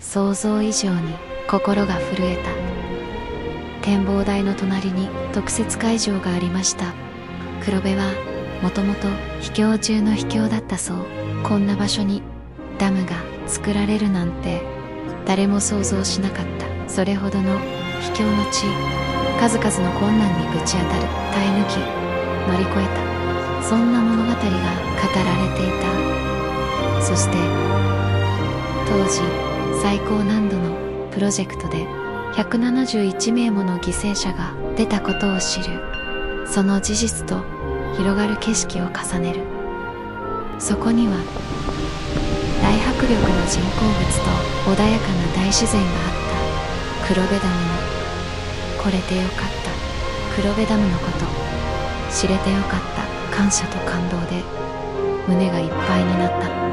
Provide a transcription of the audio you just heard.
想像以上に心が震えた。展望台の隣に特設会場がありました。黒部はもともと秘境中の秘境だったそう。こんな場所にダムが作られるなんて誰も想像しなかった。それほどの秘境の地、数々の困難にぶち当たる、耐え抜き乗り越えた、そんな物語が語られていた。そして当時最高難度のプロジェクトで171名もの犠牲者が出たことを知る。その事実と広がる景色を重ねる。そこには大迫力の人工物と穏やかな大自然があった。黒部ダムに来れてよかった。黒部ダムのこと知れてよかった。感謝と感動で胸がいっぱいになった。